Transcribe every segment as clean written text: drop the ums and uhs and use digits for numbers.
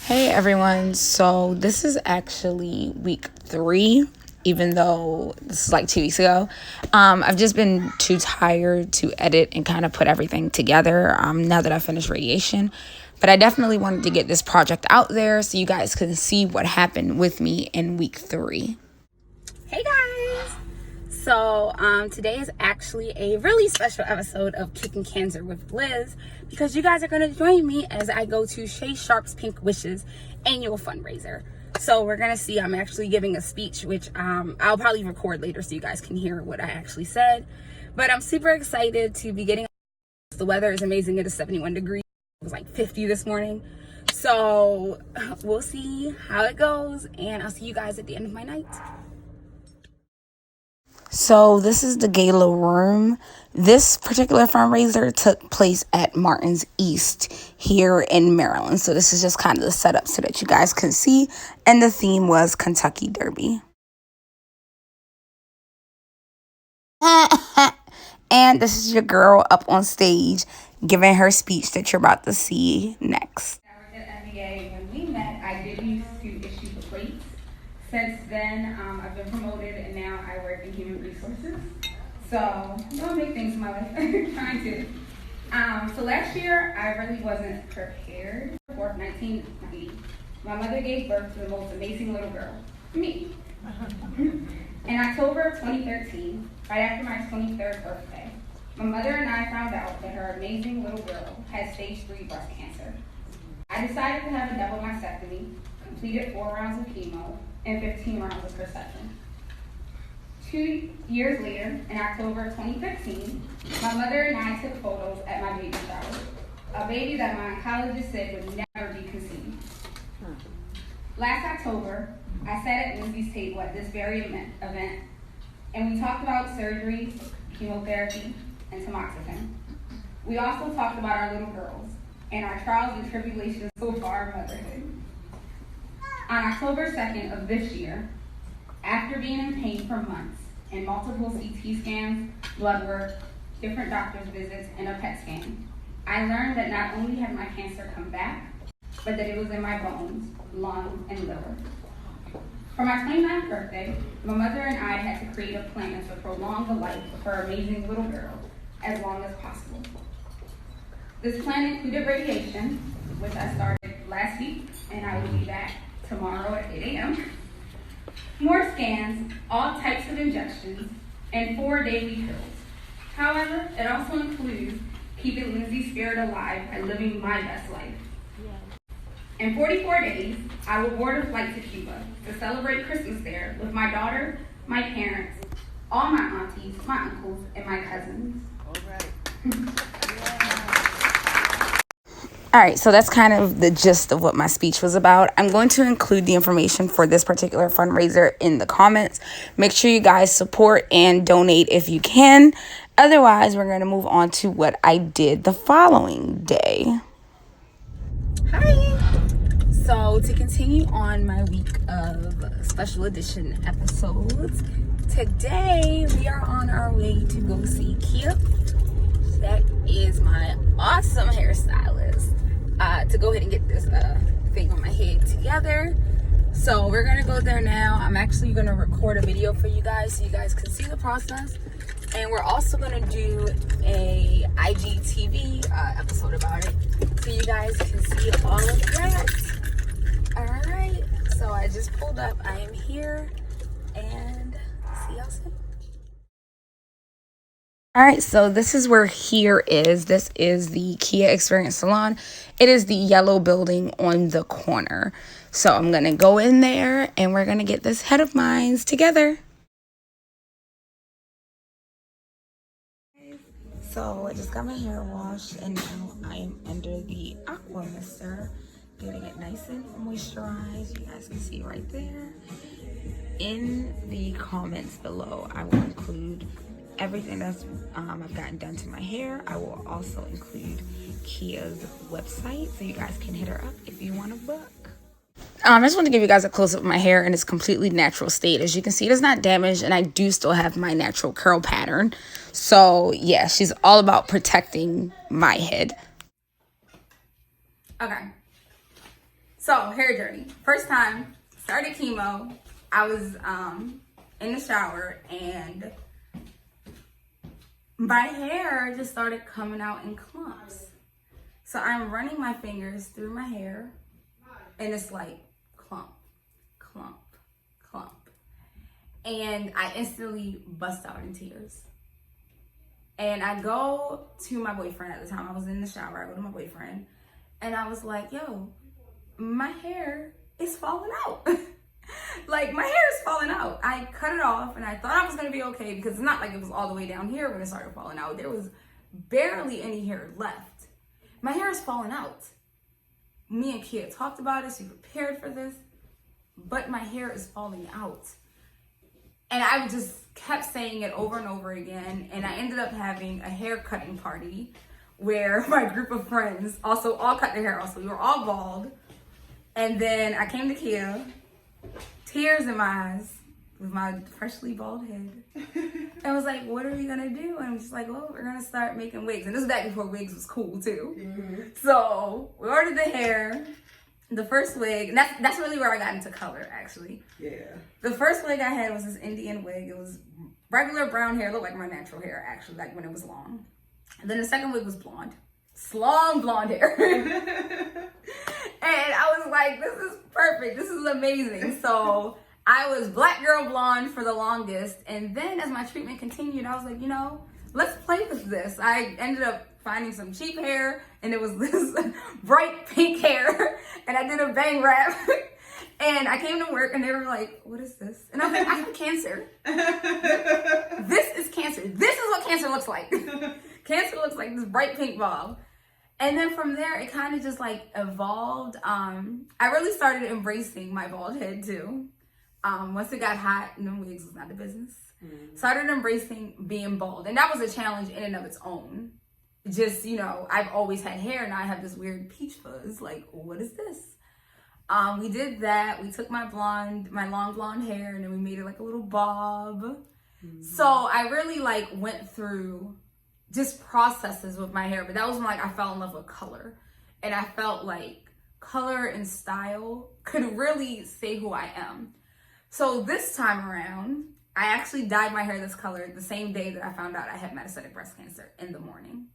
Hey everyone, so this is actually week 3, even though this is like 2 weeks ago. I've just been too tired to edit and kind of put everything together now that I finished radiation. But I definitely wanted to get this project out there so you guys can see what happened with me in week 3. Hey guys! So today is actually a really special episode of Kicking Cancer with Liz because you guys are going to join me as I go to Shay Sharpe's Pink Wishes annual fundraiser. So we're going to see, I'm actually giving a speech, which I'll probably record later so you guys can hear what I actually said. But I'm super excited to be getting. The weather is amazing. It is 71 degrees. It was like 50 this morning. So we'll see how it goes, and I'll see you guys at the end of my night. So this is the gala room. This particular fundraiser took place at Martin's East here in Maryland. So this is just kind of the setup so that you guys can see. And the theme was Kentucky Derby. And this is your girl up on stage giving her speech that you're about to see next. I worked at NBA. When we met, I did used to issue the plates. Since then, I've been promoted and now I work in human resources. So, I'm doing big things in my life, trying to. So last year, I really wasn't prepared. 1990, my mother gave birth to the most amazing little girl, me. In October of 2013, right after my 23rd birthday, my mother and I found out that her amazing little girl had stage 3 breast cancer. I decided to have a double mastectomy, completed 4 rounds of chemo, and 15 rounds of resection. 2 years later, in October of 2015, my mother and I took photos at my baby shower, a baby that my oncologist said would never be conceived. Last October, I sat at Lindsay's table at this very event, and we talked about surgeries, chemotherapy, and tamoxifen. We also talked about our little girls and our trials and tribulations so far in motherhood. On October 2nd of this year, after being in pain for months and multiple CT scans, blood work, different doctor's visits, and a PET scan, I learned that not only had my cancer come back, but that it was in my bones, lung, and liver. For my 29th birthday, my mother and I had to create a plan to prolong the life of her amazing little girl as long as possible. This plan included radiation, which I started last week, and I will be back tomorrow at 8 a.m. More scans, all types of injections, and 4 daily pills. However, it also includes keeping Lindsay's spirit alive by living my best life. In 44 days, I will board a flight to Cuba to celebrate Christmas there with my daughter, my parents, all my aunties, my uncles, and my cousins. All right. All right, so that's kind of the gist of what my speech was about. I'm going to include the information for this particular fundraiser in the comments. Make sure you guys support and donate if you can. Otherwise, we're going to move on to what I did the following day. Hi. So to continue on my week of special edition episodes, today we are on our way to go see Kia. That is my awesome hairstylist, to go ahead and get this thing on my head together. So we're gonna go there now. I'm actually gonna record a video for you guys so you guys can see the process. And we're also gonna do a IGTV episode about it so you guys can see all of that. All right, so I just pulled up. I am here, and see y'all soon. All right, so this is where here is. This is the Kia Experience Salon. It is the yellow building on the corner. So I'm going to go in there, and we're going to get this head of mine together. So I just got my hair washed, and now I am under the Aqua Mister, getting it nice and moisturized. You guys can see right there. In the comments below, I will include everything that's I've gotten done to my hair. I will also include Kia's website so you guys can hit her up if you want to book. I just want to give you guys a close-up of my hair in its completely natural state. As you can see, it is not damaged, and I do still have my natural curl pattern. So yeah, she's all about protecting my head. Okay. So, hair journey. First time, started chemo. I was in the shower and my hair just started coming out in clumps. So I'm running my fingers through my hair and it's like clump, clump, clump. And I instantly bust out in tears. And I go to my boyfriend at the time. I was in the shower. I go to my boyfriend and I was like, yo, my hair is falling out. Like, my hair is falling out. I cut it off and I thought I was going to be okay because it's not like it was all the way down here when it started falling out. There was barely any hair left. My hair is falling out. Me and Kia talked about it. She prepared for this. But my hair is falling out. And I just kept saying it over and over again. And I ended up having a hair cutting party where my group of friends also all cut their hair off. So we were all bald. And then I came to Kia, tears in my eyes, with my freshly bald head. And I was like, what are we gonna do? And I'm just like, well, we're gonna start making wigs. And this was back before wigs was cool too. Mm-hmm. So we ordered the hair, the first wig, and that's really where I got into color, actually. Yeah. The first wig I had was this Indian wig. It was regular brown hair, looked like my natural hair, actually, like when it was long. And then the second wig was blonde. Long blonde hair. And I was like, this is perfect. This is amazing. So I was black girl blonde for the longest. And then as my treatment continued, I was like, you know, let's play with this. I ended up finding some cheap hair and it was this bright pink hair. And I did a bang wrap. And I came to work and they were like, what is this? And I was like, I have cancer. This is cancer. This is what cancer looks like. Cancer looks like this bright pink ball. And then from there, it kind of just like evolved. I really started embracing my bald head too. Once it got hot, no wigs was not the business. Started embracing being bald. And that was a challenge in and of its own. Just, you know, I've always had hair and now I have this weird peach fuzz. Like, what is this? We did that. We took my long blonde hair and then we made it like a little bob. So I really like went through just processes with my hair, but that was when like I fell in love with color. And I felt like color and style could really say who I am. So this time around, I actually dyed my hair this color the same day that I found out I had metastatic breast cancer in the morning.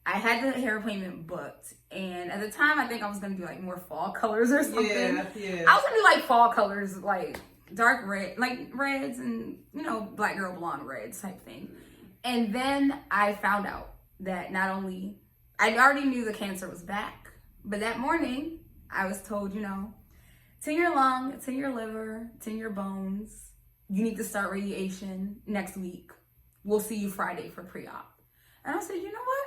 I had the hair appointment booked, and at the time I think I was gonna do like more fall colors or something. Yeah. I was gonna do like fall colors, like dark red, like reds and, you know, black girl blonde reds type thing. And then I found out that not only, I already knew the cancer was back, but that morning I was told, you know, it's in your lung, it's in your liver, it's in your bones. You need to start radiation next week. We'll see you Friday for pre-op. And I said, you know what?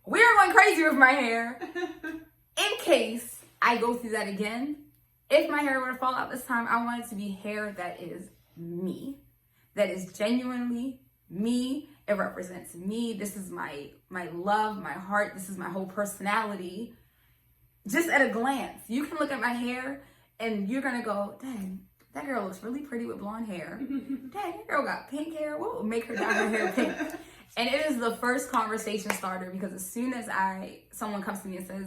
We are going crazy with my hair. In case I go through that again, if my hair were to fall out this time, I want it to be hair that is me, that is genuinely me. It represents me. This is my love, my heart. This is my whole personality. Just at a glance, you can look at my hair and you're gonna go, dang, that girl looks really pretty with blonde hair. Dang, that girl got pink hair. What would make her dye her hair pink? And it is the first conversation starter because as soon as someone comes to me and says,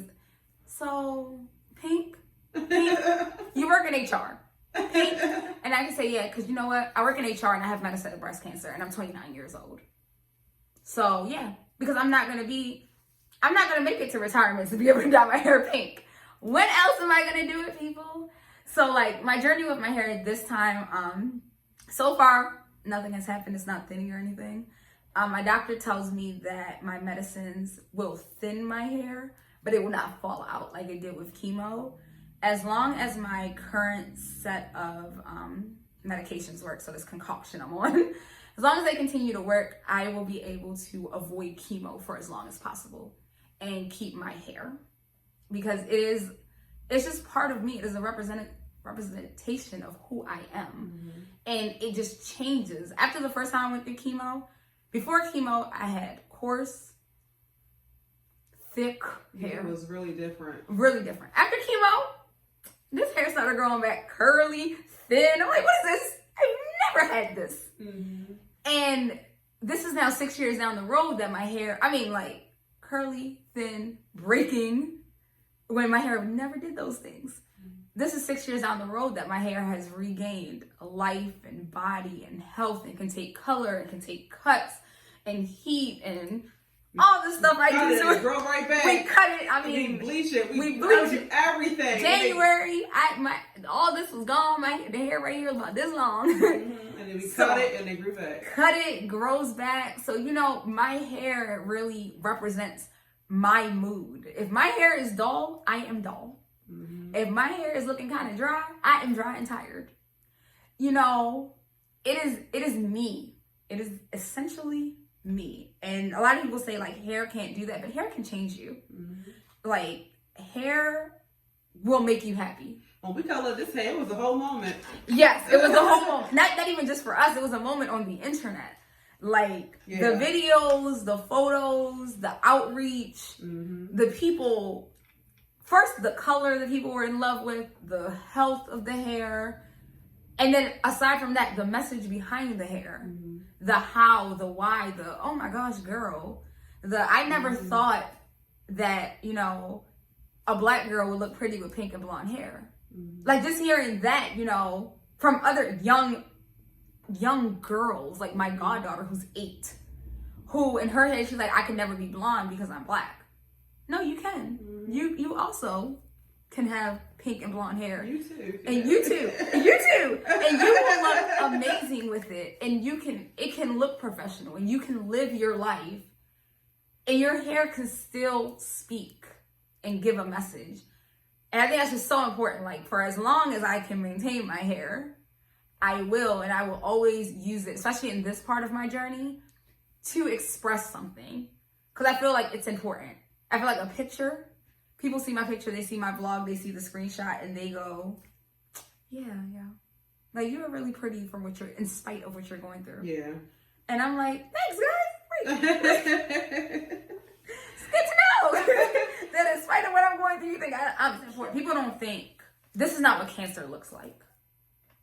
so pink, you work in HR. Pink? And I can say, yeah, because you know what? I work in HR and I have metastatic breast cancer and I'm 29 years old. So yeah, because I'm not gonna make it to retirement to be able to dye my hair pink. When else am I gonna do it, people? So like my journey with my hair this time, so far nothing has happened. It's not thinning or anything. My doctor tells me that my medicines will thin my hair, but it will not fall out like it did with chemo. As long as my current set of medications work, so this concoction I'm on, as long as they continue to work, I will be able to avoid chemo for as long as possible and keep my hair. Because it's just part of me. It is a representation of who I am. And it just changes. After the first time I went through chemo, before chemo, I had coarse, thick hair. It was really different. Really different. After chemo, this hair started growing back curly, thin. I'm like, what is this? I've never had this. And this is now 6 years down the road that my hair, like curly, thin, breaking. when my hair never did those things. This is 6 years down the road that my hair has regained life and body and health and can take color and can take cuts and heat and all the stuff I do. So it grow right back. We cut it. I mean, we bleach it. We bleach it. Everything. January, all this was gone. The hair right here was about this long. And then we cut it and it grew back. Cut it, grows back. So, you know, my hair really represents my mood. If my hair is dull, I am dull. If my hair is looking kind of dry, I am dry and tired. You know, it is me. It is essentially me. And a lot of people say like hair can't do that, but hair can change you. Like hair will make you happy. When we color this hair, it was a whole moment. Yes, it was a whole moment. Not even just for us, it was a moment on the internet. Like the videos, the photos, the outreach, the people, first the color that people were in love with, the health of the hair. And then aside from that, the message behind the hair, the how, the why, the, oh my gosh, girl, I never thought that, you know, a black girl would look pretty with pink and blonde hair. Like just hearing that, you know, from other young girls, like my goddaughter who's 8, who in her head, she's like, I can never be blonde because I'm black. No, you can. You also can have pink and blonde hair. You too. And you too. And you too. And you will look amazing with it. And it can look professional and you can live your life and your hair can still speak and give a message. And I think that's just so important. Like for as long as I can maintain my hair, I will, and I will always use it, especially in this part of my journey, to express something. Because I feel like it's important. I feel like a picture, people see my picture, they see my vlog, they see the screenshot, and they go, yeah. Like, you are really pretty for in spite of what you're going through. Yeah. And I'm like, thanks, guys. It's good to know that in spite of what I'm going through, you think I'm important. People don't think, this is not what cancer looks like.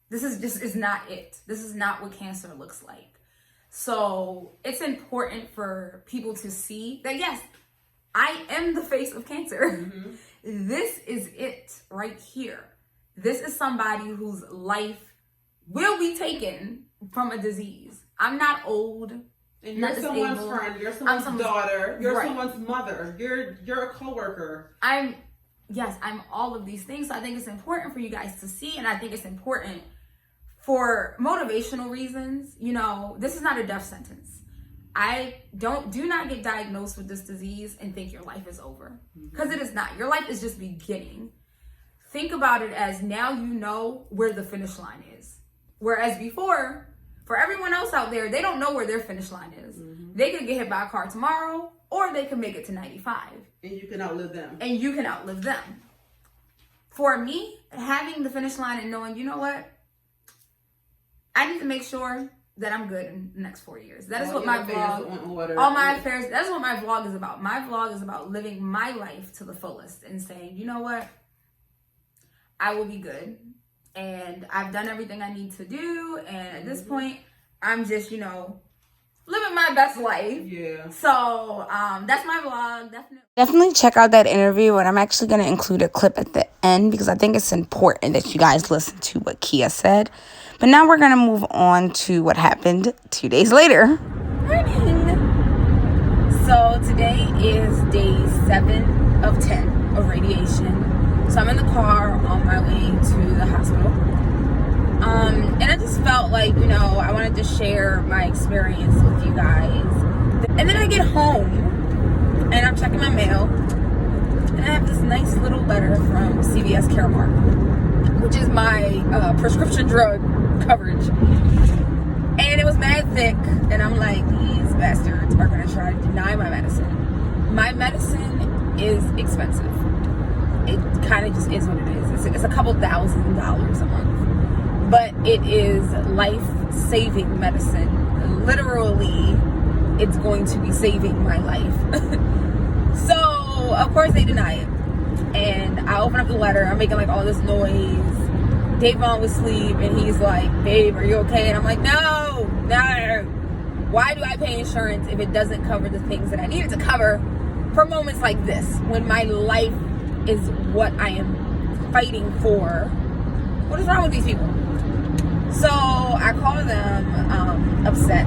This is not it. This is not what cancer looks like. So it's important for people to see that, yes, I am the face of cancer. This is it right here. This is somebody whose life will be taken from a disease. I'm not old. And you're someone's friend. You're someone's daughter. You're someone's mother. You're a coworker. I'm all of these things. So I think it's important for you guys to see, and I think it's important for motivational reasons. You know, this is not a death sentence. Do not get diagnosed with this disease and think your life is over, because it is not. Your life is just beginning. Think about it as now you know where the finish line is. Whereas before, for everyone else out there, they don't know where their finish line is. They could get hit by a car tomorrow, or they could make it to 95. And you can outlive them. For me, having the finish line and knowing, you know what? I need to make sure that I'm good in the next 4 years. That is what my vlog, all my affairs, that's what my vlog is about. My vlog is about living my life to the fullest and saying, you know what? I will be good. And I've done everything I need to do. And at this point, I'm just, you know, living my best life. Yeah. So that's my vlog. Definitely check out that interview. And I'm actually going to include a clip at the end because I think it's important that you guys listen to what Kia said. But now we're going to move on to what happened 2 days later. Morning. So today is day 7 of 10 of radiation. So I'm in the car on my way to the hospital. And I just felt like, you know, I wanted to share my experience with you guys. And then I get home and I'm checking my mail. And I have this nice little letter from CVS Caremark, which is my prescription drug coverage. And it was mad thick. And I'm like, these bastards are going to try to deny my medicine. My medicine is expensive. It kind of just is what it is. It's a couple $1,000s a month. But it is life-saving medicine. Literally, it's going to be saving my life. So, of course, they deny it. And I open up the letter. I'm making like all this noise. Davon was asleep, and he's like, babe, are you okay? And I'm like, no. Why do I pay insurance if it doesn't cover the things that I need it to cover for moments like this, when my life is what I am fighting for. What is wrong with these people? So I call them upset,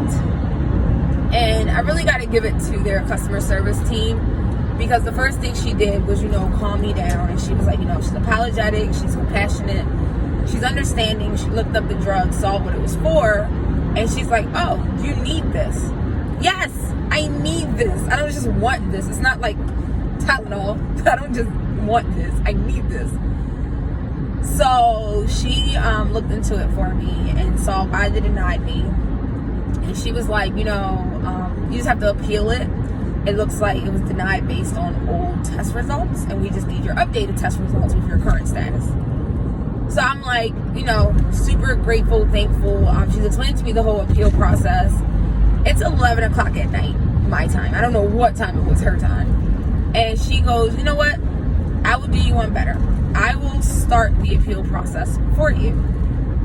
and I really got to give it to their customer service team, because the first thing she did was, calm me down, and she was like, she's apologetic, she's compassionate, she's understanding. She looked up the drug, saw what it was for, and she's like, oh, you need this. Yes, I need this. I don't just want this. It's not like Tylenol. I don't just want this. I need this. So she looked into it for me and saw why they denied me. And she was like, you just have to appeal it. It looks like it was denied based on old test results, and we just need your updated test results with your current status. So I'm like, super grateful, thankful. She's explained to me the whole appeal process. It's 11 o'clock at night, my time. I don't know what time it was, her time. And she goes, you know what? I will do you one better. I will start the appeal process for you.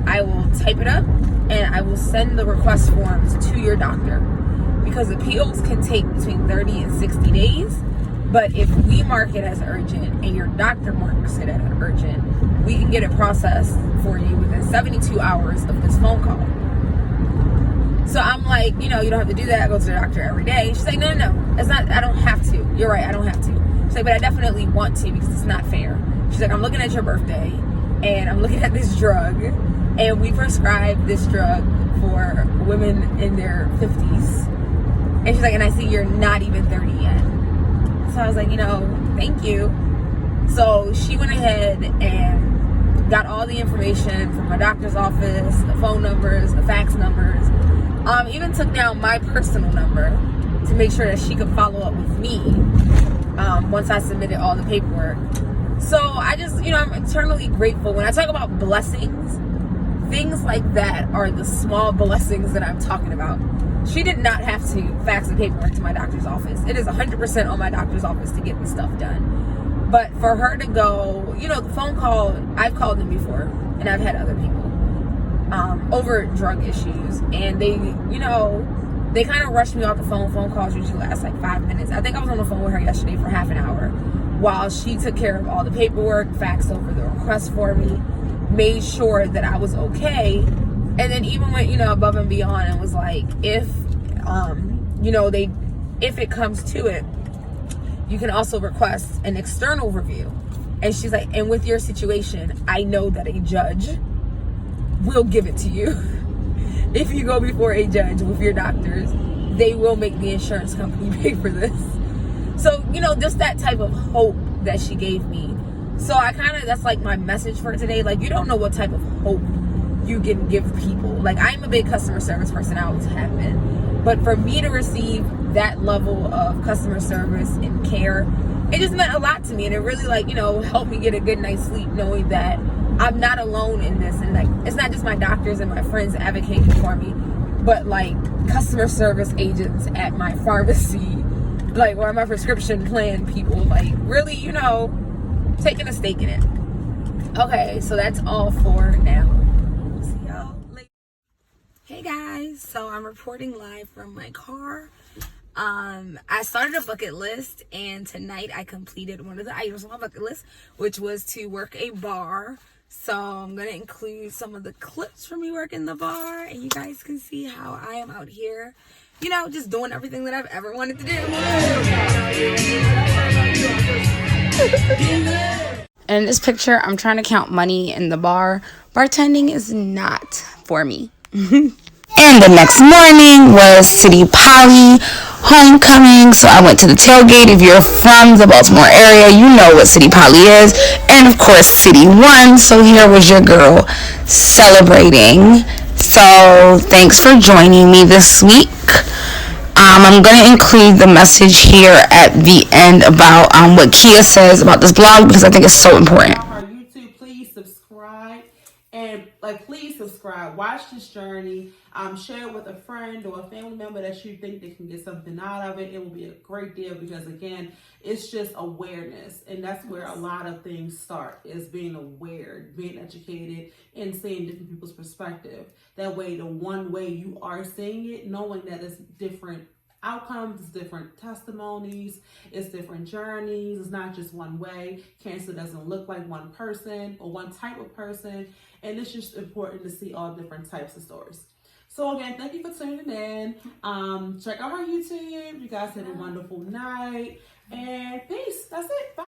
I will type it up, and I will send the request forms to your doctor. Because appeals can take between 30 and 60 days. But if we mark it as urgent and your doctor marks it as urgent, we can get it processed for you within 72 hours of this phone call. So I'm like, you don't have to do that. I go to the doctor every day. She's like, no, it's not. I don't have to. You're right, I don't have to. She's like, but I definitely want to, because it's not fair. She's like, I'm looking at your birthday, and I'm looking at this drug, and we prescribe this drug for women in their 50s. And she's like, and I see you're not even 30 yet. So I was like, thank you. So she went ahead and got all the information from my doctor's office, the phone numbers, the fax numbers, even took down my personal number to make sure that she could follow up with me once I submitted all the paperwork. So I just, I'm eternally grateful. When I talk about blessings, things like that are the small blessings that I'm talking about. She did not have to fax the paperwork to my doctor's office. It is 100% on my doctor's office to get the stuff done. But for her to go, the phone call, I've called them before, and I've had other people over drug issues. And they, they kind of rushed me off the phone. Phone calls usually last like 5 minutes. I think I was on the phone with her yesterday for half an hour while she took care of all the paperwork, faxed over the request for me, made sure that I was okay. And then even went, above and beyond, and was like, if, if it comes to it, you can also request an external review. And she's like, and with your situation, I know that a judge will give it to you. If you go before a judge with your doctors, they will make the insurance company pay for this. So, just that type of hope that she gave me. So that's like my message for today. Like, you don't know what type of hope you can give people. Like, I'm a big customer service person, I always have been, but for me to receive that level of customer service and care, it just meant a lot to me. And it really helped me get a good night's sleep, knowing that I'm not alone in this. And it's not just my doctors and my friends advocating for me, but customer service agents at my pharmacy, or my prescription plan people, really, taking a stake in it. Okay, so that's all for now. Hey guys, so I'm reporting live from my car. I started a bucket list, and tonight I completed one of the items on my bucket list, which was to work a bar. So I'm going to include some of the clips from me working the bar, and you guys can see how I am out here, just doing everything that I've ever wanted to do. In this picture, I'm trying to count money in the bar. Bartending is not for me. And the next morning was City Poly homecoming, so I went to the tailgate. If you're from the Baltimore area, you know what City Poly is. And of course, City won, so here was your girl celebrating. So thanks for joining me this week. I'm going to include the message here at the end about what Kia says about this blog, because I think it's so important. Our YouTube, please subscribe. And please subscribe, watch this journey, share it with a friend or a family member that you think they can get something out of it. It will be a great deal, because again, it's just awareness, and that's where a lot of things start, is being aware, being educated, and seeing different people's perspective. That way, the one way you are seeing it, knowing that it's different outcomes, it's different testimonies, it's different journeys. It's not just one way. Cancer doesn't look like one person or one type of person. And it's just important to see all different types of stories. So again, thank you for tuning in. Check out our YouTube. You guys have a wonderful night. And peace. That's it. Bye.